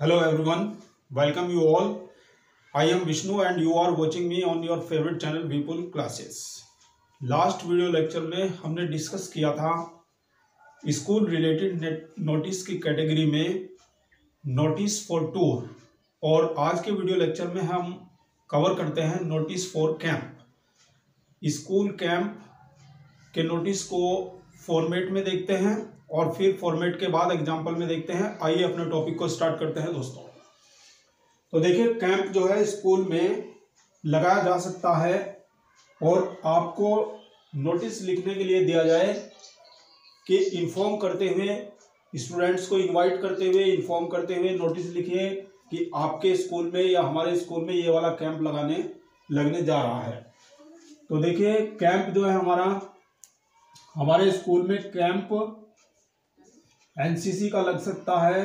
Hello everyone, welcome you all. I am Vishnu and you are watching me on your favorite channel Vipul Classes. Last video lecture में हमने discuss किया था school related notice की category में notice for tour, और आज के video lecture में हम कवर करते हैं notice for camp. School camp के नोटिस को फॉर्मेट में देखते हैं और फिर फॉर्मेट के बाद एग्जाम्पल में देखते हैं। आइए अपने टॉपिक को स्टार्ट करते हैं दोस्तों। तो देखिए, कैंप जो है स्कूल में लगाया जा सकता है और आपको नोटिस लिखने के लिए दिया जाए कि इन्फॉर्म करते हुए, स्टूडेंट्स को इनवाइट करते हुए, इन्फॉर्म करते हुए नोटिस लिखिए कि आपके स्कूल में या हमारे स्कूल में ये वाला कैंप लगने जा रहा है। तो देखिए, कैंप जो है हमारे स्कूल में कैंप एनसीसी का लग सकता है,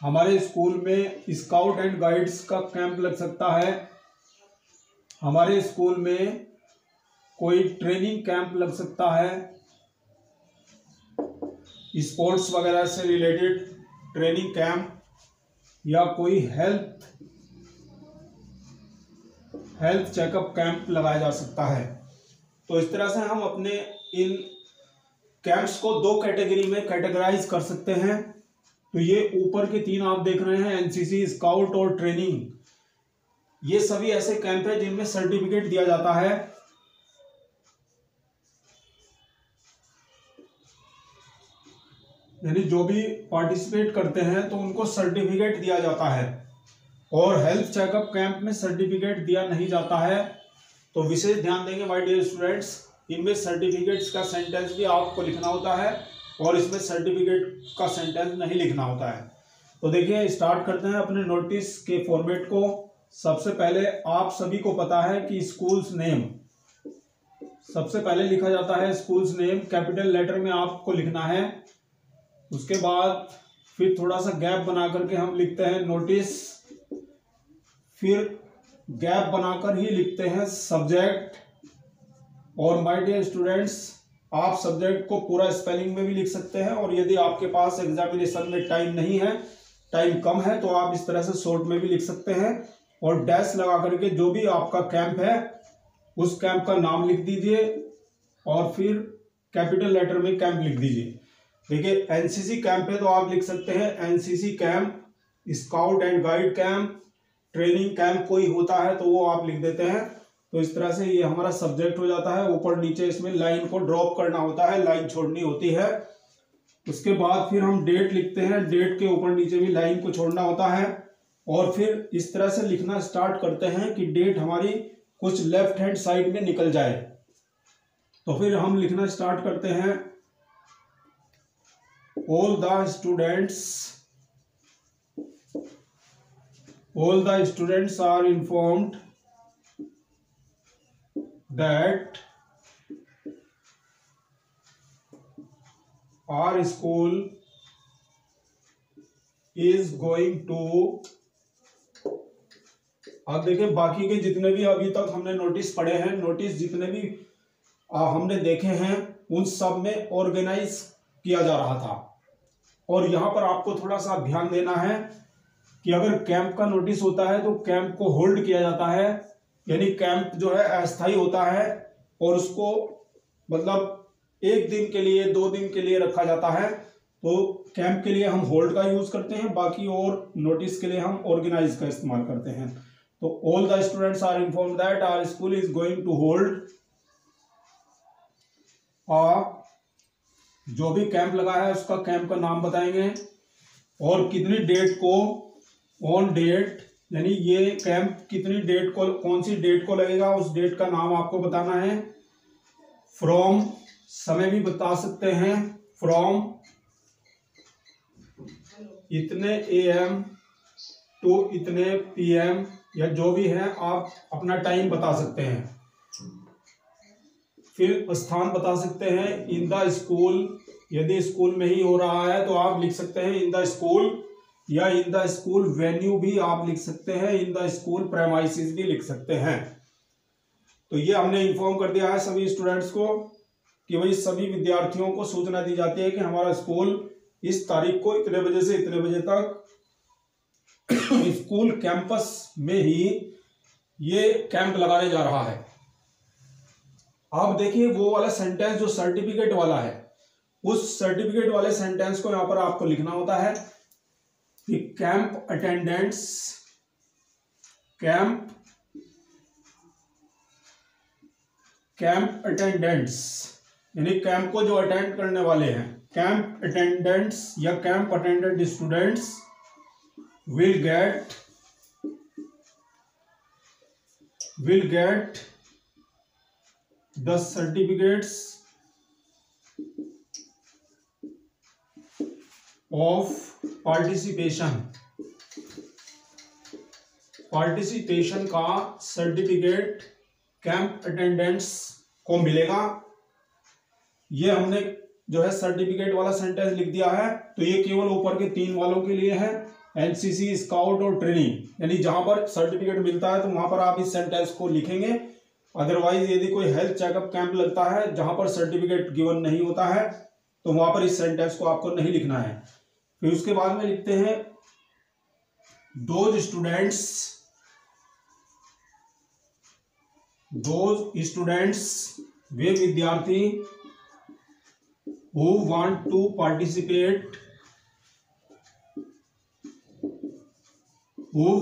हमारे स्कूल में स्काउट एंड गाइड्स का कैंप लग सकता है, हमारे स्कूल में कोई ट्रेनिंग कैंप लग सकता है, स्पोर्ट्स वगैरह से रिलेटेड ट्रेनिंग कैंप, या कोई हेल्थ चेकअप कैंप लगाया जा सकता है। तो इस तरह से हम अपने इन कैंप्स को दो कैटेगरी में कैटेगराइज कर सकते हैं। तो ये ऊपर के तीन आप देख रहे हैं, एनसीसी, स्काउट और ट्रेनिंग, ये सभी ऐसे कैंप हैं जिनमें सर्टिफिकेट दिया जाता है। यानी जो भी पार्टिसिपेट करते हैं तो उनको सर्टिफिकेट दिया जाता है। और हेल्थ चेकअप कैंप में सर्टिफिकेट दिया नहीं जाता है। तो विशेष ध्यान देंगे माय डियर स्टूडेंट्स, इनमें सर्टिफिकेट्स का सेंटेंस भी आपको लिखना होता है और इसमें सर्टिफिकेट का सेंटेंस नहीं लिखना होता है। तो देखिए, स्टार्ट करते हैं अपने नोटिस के फॉर्मेट को। सबसे पहले आप सभी को पता है कि स्कूल्स नेम सबसे पहले लिखा जाता है। स्कूल्स नेम कैपिटल लेटर में आपको लिखना है। उसके बाद फिर थोड़ा सा गैप बना करके हम लिखते हैं नोटिस, फिर गैप बनाकर ही लिखते हैं सब्जेक्ट। और माय डियर स्टूडेंट्स, आप सब्जेक्ट को पूरा स्पेलिंग में भी लिख सकते हैं, और यदि आपके पास एग्जामिनेशन में टाइम नहीं है, टाइम कम है, तो आप इस तरह से शॉर्ट में भी लिख सकते हैं। और डैश लगा करके जो भी आपका कैंप है उस कैंप का नाम लिख दीजिए और फिर कैपिटल लेटर में कैंप लिख दीजिए। देखिए, एनसीसी कैंप है तो आप लिख सकते हैं NCC camp, scout and guide camp, training camp कोई होता है तो वो आप लिख देते हैं। तो इस तरह से ये हमारा सब्जेक्ट हो जाता है। ऊपर नीचे इसमें लाइन को ड्रॉप करना होता है, लाइन छोड़नी होती है। उसके बाद फिर हम डेट लिखते हैं, डेट के ऊपर नीचे भी लाइन को छोड़ना होता है। और फिर इस तरह से लिखना स्टार्ट करते हैं कि डेट हमारी कुछ लेफ्ट हैंड साइड में निकल जाए। तो फिर हम लिखना स्टार्ट करते हैं, all the students are informed that our school is going to। अब देखिए, बाकी के जितने भी अभी तक हमने नोटिस पढ़े हैं, नोटिस जितने भी हमने देखे हैं, उन सब में ऑर्गेनाइज किया जा रहा था। और यहां पर आपको थोड़ा सा ध्यान देना है कि अगर कैंप का नोटिस होता है तो कैंप को होल्ड किया जाता है। यानी कैंप जो है अस्थायी होता है और उसको मतलब एक दिन के लिए, 2 दिन के लिए रखा जाता है। तो कैंप के लिए हम होल्ड का यूज करते हैं, बाकी और नोटिस के लिए हम ऑर्गेनाइज का इस्तेमाल करते हैं। तो all the students are informed that our school is going to hold जो भी कैंप लगा है उसका कैंप का नाम बताएंगे और कितनी डेट को, ऑन डेट, यानी ये कैंप कितनी डेट को, कौन सी डेट को लगेगा, उस डेट का नाम आपको बताना है। फ्रॉम, समय भी बता सकते हैं, फ्रॉम इतने AM टू इतने PM, या जो भी है आप अपना टाइम बता सकते हैं। फिर स्थान बता सकते हैं, इन द स्कूल, यदि स्कूल में ही हो रहा है तो आप लिख सकते हैं इन द स्कूल, या इन द स्कूल वेन्यू भी आप लिख सकते हैं, इन द स्कूल प्रेमाइसिस भी लिख सकते हैं। तो ये हमने इन्फॉर्म कर दिया है सभी स्टूडेंट्स को कि भाई सभी विद्यार्थियों को सूचना दी जाती है कि हमारा स्कूल इस तारीख को इतने बजे से इतने बजे तक स्कूल कैंपस में ही ये कैंप लगाने जा रहा है। आप देखिए वो वाला सेंटेंस जो सर्टिफिकेट वाला है, उस सर्टिफिकेट वाले सेंटेंस को यहां पर आपको लिखना होता है कि कैंप अटेंडेंट्स यानी कैंप को जो अटेंड करने वाले हैं, कैंप अटेंडेंट्स या camp attendant students will get the certificates of participation का सर्टिफिकेट कैंप अटेंडेंट्स को मिलेगा। ये हमने जो है सर्टिफिकेट वाला सेंटेंस लिख दिया है, तो ये केवल ऊपर के 3 वालों के लिए है, एनसीसी, स्काउट और ट्रेनिंग। यानी जहां पर सर्टिफिकेट मिलता है तो वहां पर आप इस सेंटेंस को लिखेंगे। अदरवाइज यदि कोई हेल्थ चेकअप कैंप लगता है जहां पर सर्टिफिकेट गिवन नहीं होता है तो वहां पर इस सेंटेंस को आपको नहीं लिखना है। फिर उसके बाद में लिखते हैं दोज स्टूडेंट्स वे विद्यार्थी who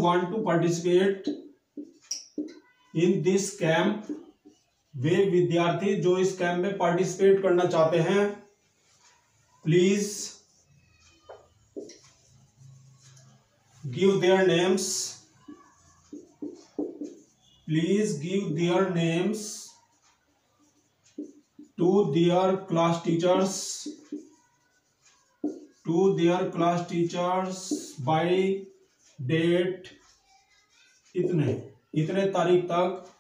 want to participate in this camp, वे विद्यार्थी जो इस कैंप में पार्टिसिपेट करना चाहते हैं, please give their names to their class teachers by date इतने तारीख तक।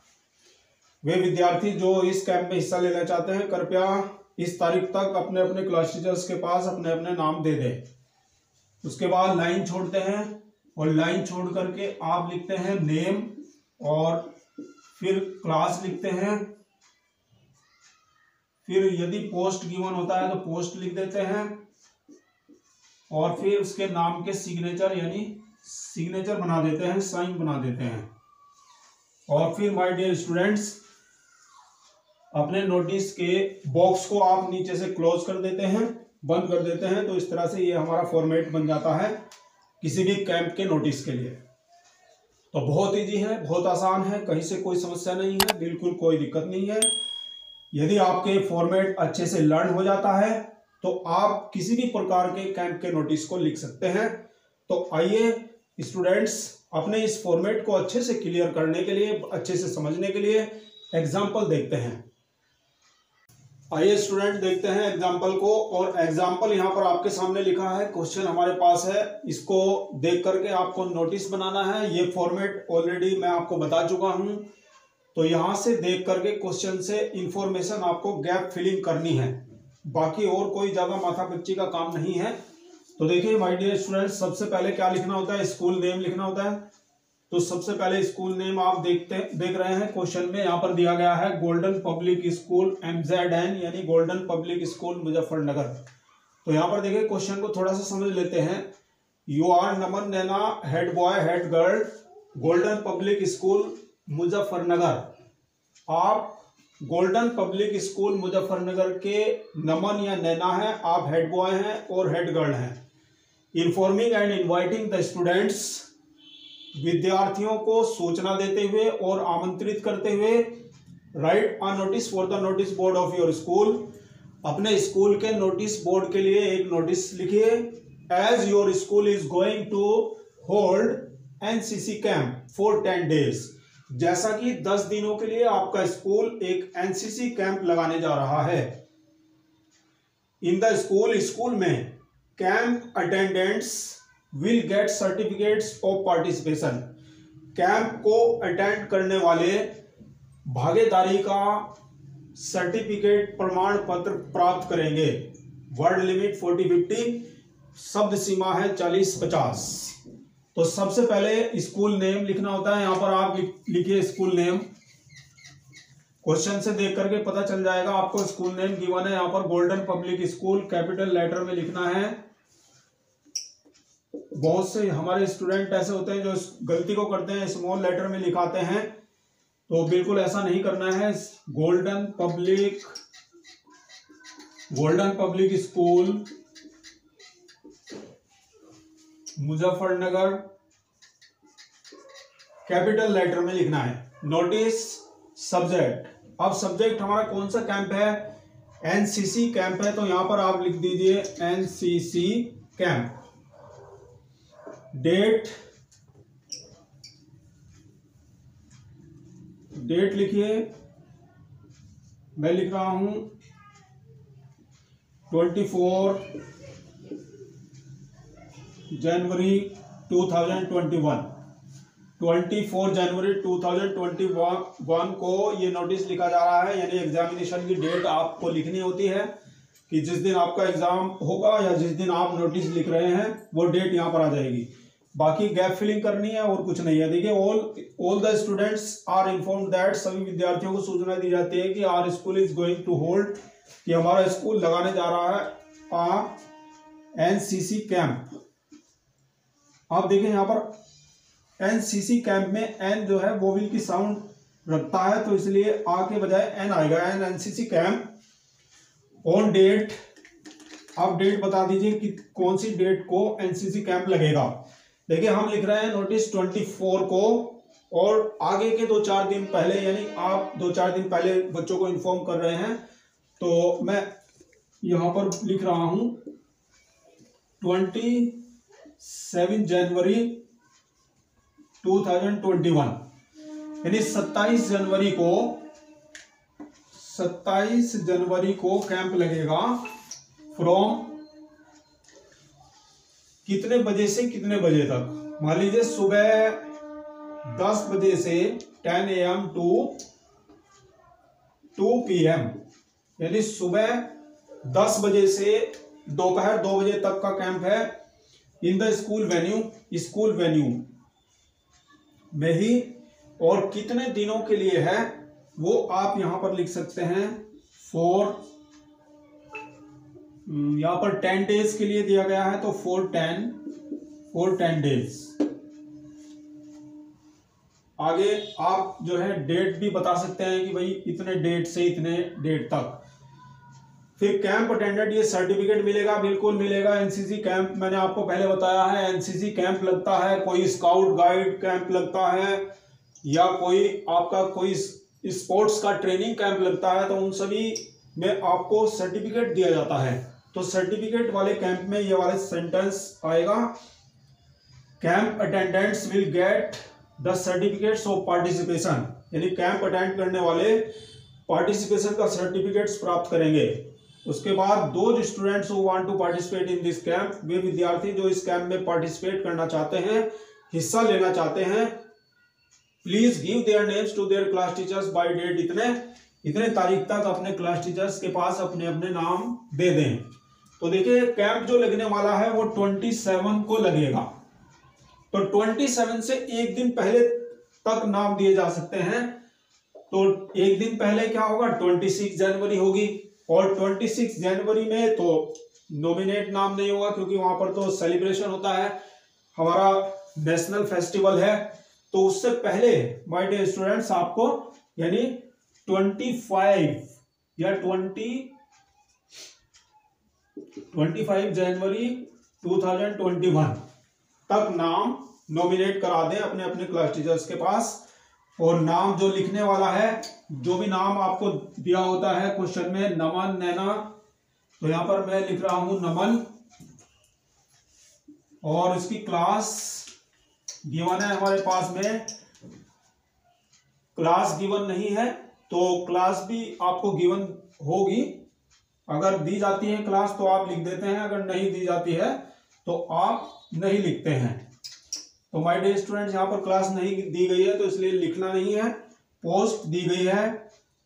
वे विद्यार्थी जो इस कैंप में हिस्सा लेना चाहते हैं कृपया इस तारीख तक अपने अपने क्लास टीचर्स के पास अपने अपने नाम दे दें। उसके बाद लाइन छोड़ते हैं और लाइन छोड़ करके आप लिखते हैं नेम और फिर क्लास लिखते हैं। फिर यदि पोस्ट गिवन होता है तो पोस्ट लिख देते हैं और फिर उसके नाम के सिग्नेचर यानी सिग्नेचर बना देते हैं, साइन बना देते हैं। और फिर माय डियर स्टूडेंट्स अपने नोटिस के बॉक्स को आप नीचे से क्लोज कर देते हैं, बंद कर देते हैं। तो इस तरह से ये हमारा फॉर्मेट बन जाता है किसी भी कैंप के नोटिस के लिए। तो बहुत इजी है, बहुत आसान है, कहीं से कोई समस्या नहीं है, बिल्कुल कोई दिक्कत नहीं है। यदि आपके फॉर्मेट अच्छे से लर्न हो जाता है तो आप किसी भी प्रकार के कैंप के नोटिस को लिख सकते हैं। तो आइए स्टूडेंट्स अपने इस फॉर्मेट को अच्छे से क्लियर करने के लिए, अच्छे से समझने के लिए एग्जाम्पल देखते हैं। आइए स्टूडेंट देखते हैं एग्जाम्पल को। और एग्जाम्पल यहाँ पर आपके सामने लिखा है, क्वेश्चन हमारे पास है, इसको देख करके आपको नोटिस बनाना है। ये फॉर्मेट ऑलरेडी मैं आपको बता चुका हूँ, तो यहां से देख करके क्वेश्चन से इंफॉर्मेशन आपको गैप फिलिंग करनी है, बाकी और कोई ज्यादा माथापच्ची का काम नहीं है। तो देखिए माय डियर स्टूडेंट्स सबसे पहले क्या लिखना होता है, स्कूल नेम लिखना होता है। तो सबसे पहले स्कूल नेम आप देख रहे हैं क्वेश्चन में, यहाँ पर दिया गया है गोल्डन पब्लिक स्कूल MZN यानी गोल्डन पब्लिक स्कूल मुजफ्फरनगर। तो यहाँ पर देखिए क्वेश्चन को थोड़ा सा समझ लेते हैं। You are Naman Naina head boy head girl Golden Public School Muzaffarnagar. आप गोल्डन पब्लिक स्कूल मुजफ्फरनगर के नमन या नैना हैं, आप हेड बॉय हैं और हेड गर्ल हैं। Informing and inviting the students, विद्यार्थियों को सूचना देते हुए और आमंत्रित करते हुए। Write a notice for the notice board of your school, अपने स्कूल के नोटिस बोर्ड के लिए एक नोटिस लिखिए। As your school is going to hold NCC camp for 10 days, जैसा कि 10 दिनों के लिए आपका स्कूल एक एनसीसी कैंप लगाने जा रहा है। इन द स्कूल में camp attendants will gate certificates of participation, camp को अटेंड करने वाले भागीदारी का सर्टिफिकेट प्रमाण पत्र प्राप्त करेंगे। वर्ड लिमिट 40-50, शब्द सीमा है 40-50। तो सबसे पहले स्कूल नेम लिखना होता है। यहां पर आप लिखिए स्कूल नेम, क्वेश्चन से देख करके पता चल जाएगा आपको स्कूल नेम गिवन है। यहां पर Golden Public School capital letter में लिखना है। बहुत से हमारे स्टूडेंट ऐसे होते हैं जो गलती को करते हैं, स्मॉल लेटर में लिखाते हैं, तो बिल्कुल ऐसा नहीं करना है। Golden Public School Muzaffarnagar capital letter में लिखना है। नोटिस सब्जेक्ट, अब सब्जेक्ट हमारा कौन सा कैंप है, एनसीसी कैंप है, तो यहां पर आप लिख दीजिए एनसीसी कैंप। डेट लिखिए, मैं लिख रहा हूं 24 जनवरी 2021। 24 जनवरी 2021 को ये नोटिस लिखा जा रहा है, यानी एग्जामिनेशन की डेट आपको लिखनी होती है कि जिस दिन आपका एग्जाम होगा या जिस दिन आप नोटिस लिख रहे हैं वो डेट यहाँ पर आ जाएगी। बाकी गैप फिलिंग करनी है और कुछ नहीं है। देखिए, all the students are informed that, सभी विद्यार्थियों को सूचना दी जाती है कि our school is going to hold, कि हमारा स्कूल लगाने जा रहा है एनसीसी कैंप। आप देखिए यहाँ पर एनसीसी कैंप में एन जो है वोवेल की साउंड रखता है, तो इसलिए आ के बजाय एन आएगा, एनसीसी कैंप ऑन डेट। आप डेट बता दीजिए कि कौन सी डेट को एनसीसी कैंप लगेगा। देखिए, हम लिख रहे हैं नोटिस 24 को, और आगे के 2-4 दिन पहले, यानी आप 2-4 दिन पहले बच्चों को इन्फॉर्म कर रहे हैं, तो मैं यहां पर लिख रहा हूं 27 जनवरी 2021, यानी 27 जनवरी को कैंप लगेगा। फ्रॉम कितने बजे से कितने बजे तक, मान लीजिए सुबह 10 बजे से 10 AM टू 2 PM, यानी सुबह 10 बजे से दोपहर 2 बजे तक का कैंप है इन द स्कूल वेन्यू में ही। और कितने दिनों के लिए है वो आप यहां पर लिख सकते हैं, यहां पर 10 डेज के लिए दिया गया है, तो for 10 डेज। आगे आप जो है डेट भी बता सकते हैं कि भाई इतने डेट से इतने डेट तक। फिर कैंप अटेंडेंट, ये सर्टिफिकेट मिलेगा, बिल्कुल मिलेगा। एनसीसी कैंप मैंने आपको पहले बताया है, एनसीसी कैंप लगता है, कोई स्काउट गाइड कैंप लगता है, या कोई स्पोर्ट्स का ट्रेनिंग कैंप लगता है, तो उन सभी में आपको सर्टिफिकेट दिया जाता है। तो सर्टिफिकेट वाले कैंप में ये वाले सेंटेंस आएगा, camp attendants will get the certificates of participation, यानी कैंप अटेंड करने वाले पार्टिसिपेशन का सर्टिफिकेट्स प्राप्त करेंगे। उसके बाद those students who want to participate in this camp, वे विद्यार्थी जो इस कैंप में पार्टिसिपेट करना चाहते हैं, हिस्सा लेना चाहते हैं, please give their names to their class teachers by date, इतने तारीख तक अपने क्लास टीचर्स के पास अपने अपने नाम दे दें। तो देखिए, कैंप जो लगने वाला है वो 27 को लगेगा, तो 27 से एक दिन पहले तक नाम दिए जा सकते हैं। तो एक दिन पहले क्या होगा, 26 जनवरी होगी, और 26 जनवरी में तो नॉमिनेट नाम नहीं होगा, क्योंकि वहां पर तो सेलिब्रेशन होता है, हमारा नेशनल फेस्टिवल है। तो उससे पहले माय डियर स्टूडेंट्स आपको यानी 25 या 25 जनवरी 2021 तक नाम नॉमिनेट करा दें अपने अपने क्लास टीचर्स के पास। और नाम जो लिखने वाला है, जो भी नाम आपको दिया होता है क्वेश्चन में, नमन, नैना, तो यहां पर मैं लिख रहा हूं नमन, और इसकी क्लास गिवन है हमारे पास में, क्लास गिवन नहीं है तो क्लास भी आपको गिवन होगी। अगर दी जाती है क्लास तो आप लिख देते हैं, अगर नहीं दी जाती है तो आप नहीं लिखते हैं। तो माय डियर स्टूडेंट्स, यहाँ पर क्लास नहीं दी गई है तो इसलिए लिखना नहीं है, पोस्ट दी गई है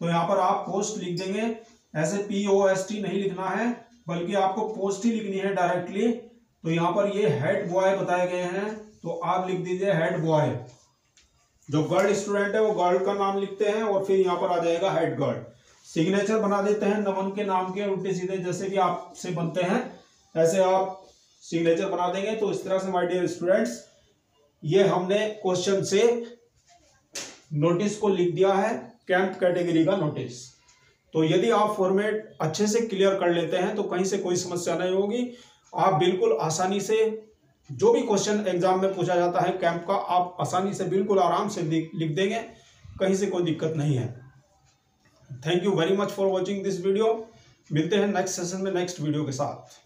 तो यहाँ पर आप पोस्ट लिख देंगे। ऐसे POST नहीं लिखना है, बल्कि आपको पोस्ट ही लिखनी है डायरेक्टली। तो यहाँ पर ये हेड बॉय बताए गए हैं, तो आप लिख दीजिए हेड बॉय। जो गर्ल स्टूडेंट है वो गर्ल का नाम लिखते हैं, और फिर यहाँ पर आ जाएगा हेड गर्ल। सिग्नेचर बना देते हैं नमन के नाम के उल्टे सीधे, जैसे कि आपसे बनते हैं ऐसे आप सिग्नेचर बना देंगे। तो इस तरह से माय डियर स्टूडेंट्स ये हमने क्वेश्चन से नोटिस को लिख दिया है, कैंप कैटेगरी का नोटिस। तो यदि आप फॉर्मेट अच्छे से क्लियर कर लेते हैं तो कहीं से कोई समस्या नहीं होगी। आप बिल्कुल आसानी से जो भी क्वेश्चन एग्जाम में पूछा जाता है कैंप का, आप आसानी से बिल्कुल आराम से लिख देंगे, कहीं से कोई दिक्कत नहीं है। Thank you very much for watching this video. मिलते हैं नेक्स्ट सेशन में नेक्स्ट वीडियो के साथ।